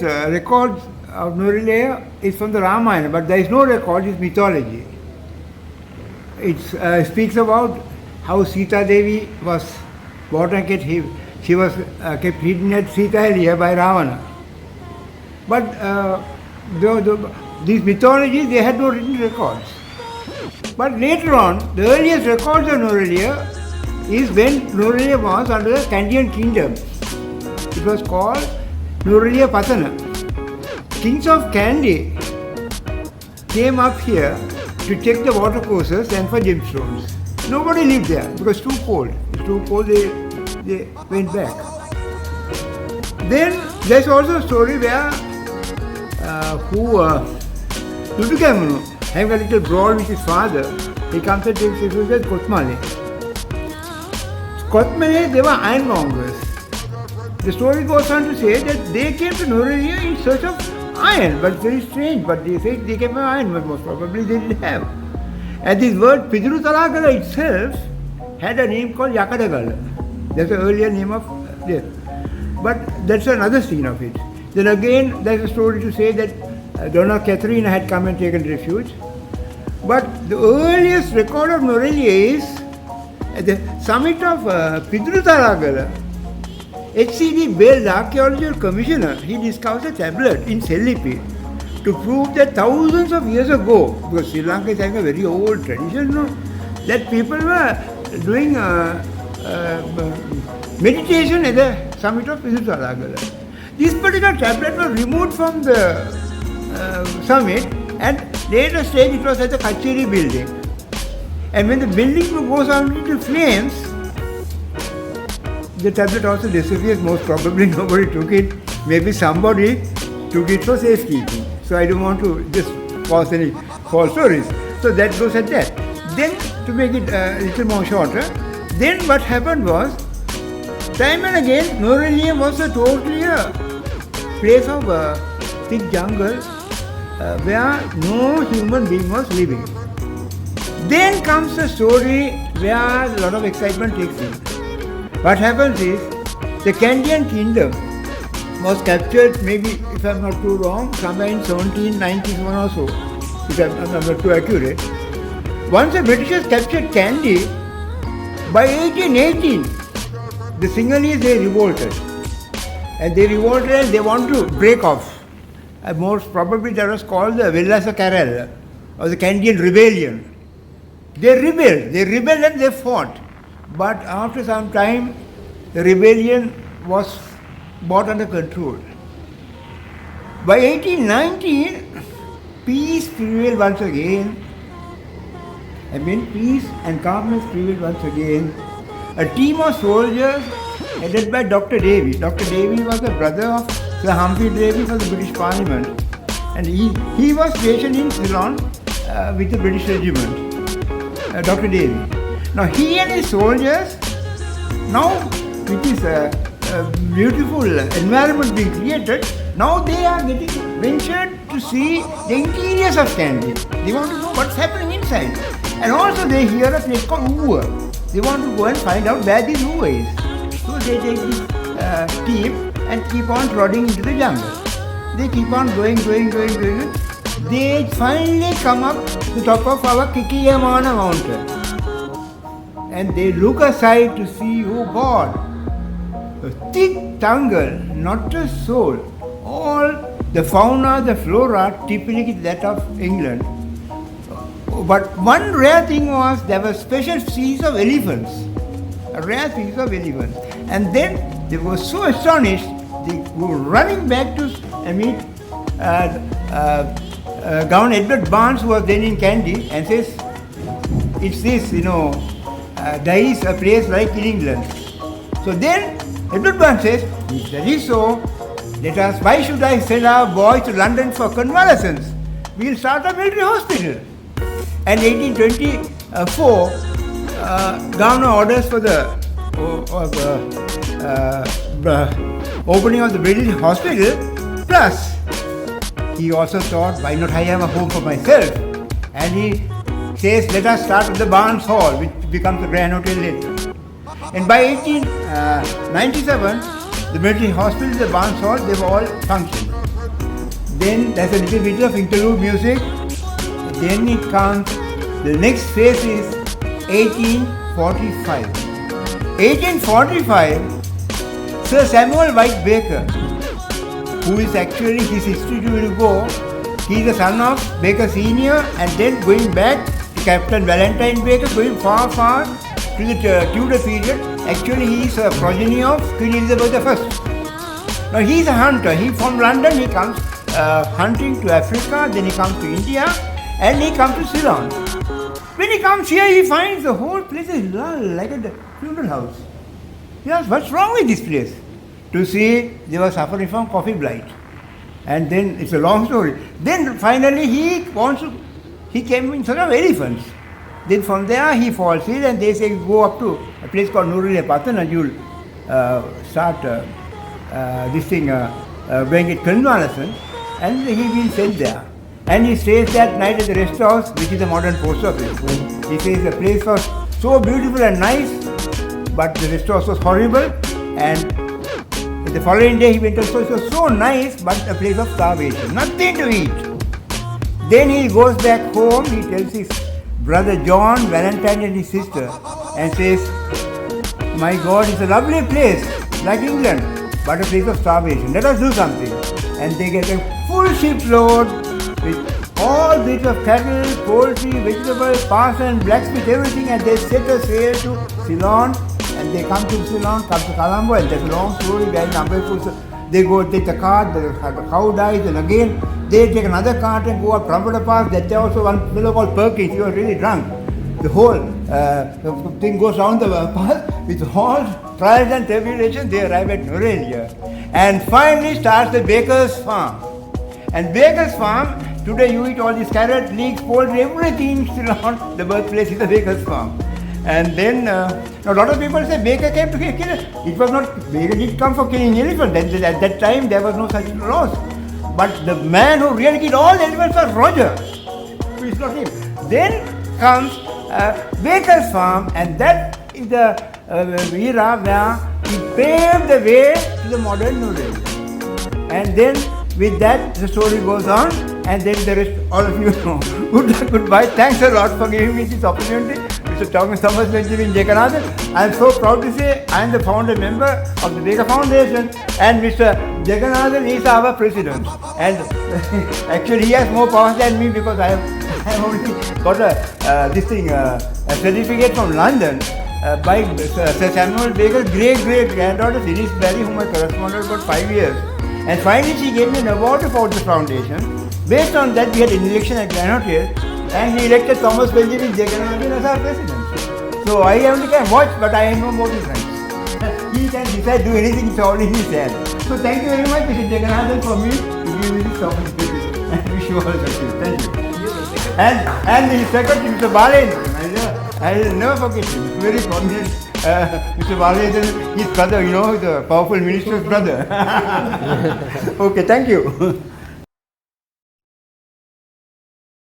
records of Nuraliya is from the Ramayana, but there is no record, it's mythology. It speaks about how Sita Devi was brought and kept, she was kept hidden at Sitahalya by Ravana. But these mythologies, they had no written records. But later on, the earliest records of Nuraliya is when Nuraliya was under the Kandyan kingdom. It was called Nuraliya Patana. Kings of Kandy came up here to check the watercourses and for gemstones. Nobody lived there because it's too cold. It's too cold, they went back. Then there's also a story where Tutukamunu, having a little brawl with his father, he comes and takes his at Kotmale. Kotmale, they were ironmongers. The story goes on to say that they came to Nuraliya in search of iron, but very strange, but they said they came from iron, but most probably they didn't have. And this word Pidirutalagala itself had a name called Yakadagala. That's the earlier name of this. But that's another scene of it. Then again, there's a story to say that Donna Catherine had come and taken refuge. But the earliest record of Nuraliya is at the summit of Pidirutalagala. HCD Bell, the archaeological commissioner, he discovers a tablet in Sellipi to prove that thousands of years ago, because Sri Lanka is having a very old tradition, that people were doing meditation at the summit of Pidirutalagala. This particular tablet was removed from the summit, and later stage it was at the Kacheri building. And when the building goes on into flames, the tablet also disappears. Most probably nobody took it. Maybe somebody took it for safekeeping. So I don't want to just cause any false stories. So that goes at that. Then, to make it a little more shorter, then what happened was, time and again, Nuraliya was totally a place of thick jungle where no human being was living. Then comes the story where a lot of excitement takes in. What happens is, the Kandyan kingdom was captured, maybe, if I'm not too wrong, somewhere in 1791 or so, if I'm not too accurate. Once the Britishers captured Kandy, by 1818, the Sinhalese, they revolted. And they revolted and they want to break off. Most probably that was called the Vellasa Karal, or the Kandyan rebellion. They rebelled and they fought. But after some time, the rebellion was brought under control. By 1819, peace prevailed once again. Peace and calmness prevailed once again. A team of soldiers headed by Dr. Davy. Dr. Davy was the brother of Sir Humphrey Davy for the British Parliament. And he was stationed in Ceylon with the British regiment, Dr. Davy. Now he and his soldiers, now with this beautiful environment being created, now they are getting ventured to see the interiors of Kandy. They want to know what's happening inside. And also they hear a place called Uva. They want to go and find out where this Uva is. So they take this team and keep on trotting into the jungle. They keep on going. They finally come up to the top of our Kikiyamana mountain. And they look aside to see, oh God, a thick jungle, not a soul. All the fauna, the flora, typically that of England. But one rare thing was, there were special species of elephants. A rare species of elephants. And then they were so astonished, they were running back to meet Governor Edward Barnes, who was then in Kandy, and says, it's this, there is a place like in England. So then Edward Barnes says, if that is so, why should I send our boy to London for convalescence? We'll start a military hospital. And 1824, Governor orders for the opening of the British hospital. Plus, he also thought, why not I have a home for myself? And he says, let us start with the Barnes Hall, which becomes the Grand Hotel later. And by 1897, the military hospital, the Barnes Hall, they were all functioning. Then there's a little bit of interlude music. Then it comes, the next phase is 1845. 1845, Sir Samuel White Baker, who is actually, his history will go, he is the son of Baker Senior and then going back to Captain Valentine Baker, going far to the Tudor period. Actually, he is a progeny of Queen Elizabeth I. Now, he is a hunter. He from London, he comes hunting to Africa, then he comes to India, and he comes to Ceylon. When he comes here, he finds the whole place is like a funeral house. He asks, what's wrong with this place? To see, they were suffering from coffee blight. And then, it's a long story. Then finally, he came in search of elephants. Then from there, he falls ill, and they say, go up to a place called Nurul Patan, and you'll start going at convalescence, and he will sent there. And he stays that night at the rest house, which is a modern post office. He says the place was so beautiful and nice, but the rest house was horrible. And the following day he went also, it was so nice, but a place of starvation, nothing to eat. Then he goes back home, he tells his brother John, Valentine and his sister, and says, my God, it's a lovely place, like England, but a place of starvation. Let us do something. And they get a full shipload with all bits of cattle, poultry, vegetables, parson, blacksmith, everything, and they set a sail to Ceylon, and they come to Ceylon, come to Colombo, and there's a long story where they go take the cart, the cow dies, and again they take another cart and go up Trumpeter Pass. That also one fellow called Perkins, he was really drunk. The whole thing goes round the pass with all trials and tribulations. They arrive at Norelia, and finally starts the baker's farm. And baker's farm, today you eat all these carrot, leeks, poultry, everything still on. The birthplace is the baker's farm. And then a lot of people say Baker came to kill it. It was not, Baker did come for killing elephants. At that time there was no such laws. But the man who really killed all the elephants was Roger, who is not him. Then comes Baker's farm, and that is the era where he paved the way to the modern Norelia. And then with that, the story goes on, and then the rest, all of you know. Good luck, goodbye. Thanks a lot for giving me this opportunity. Mr. Thomas Benjamin Jagannathan. I am so proud to say I am the founder member of the Baker Foundation, and Mr. Jagannathan is our president. And actually, he has more powers than me because I have only got a certificate from London by Sir Samuel Baker's great-great-granddaughter, Phyllis Barry, whom I corresponded for 5 years. And finally, she gave me an award to found the foundation. Based on that, we had an election at Grand Hotel, and he elected Thomas Benjamin Jagannathan as our president. So I only can watch, but I know more than right. He can decide, do anything, it's all in his hand. So thank you very much, Mr. Jagannathan, for me to give me this opportunity. And wish you all success. Thank you. And the secretary, Mr. Balendran, I will never forget him. Very prominent. Mr. Balendran, his brother, you know, the powerful minister's brother. Okay, thank you.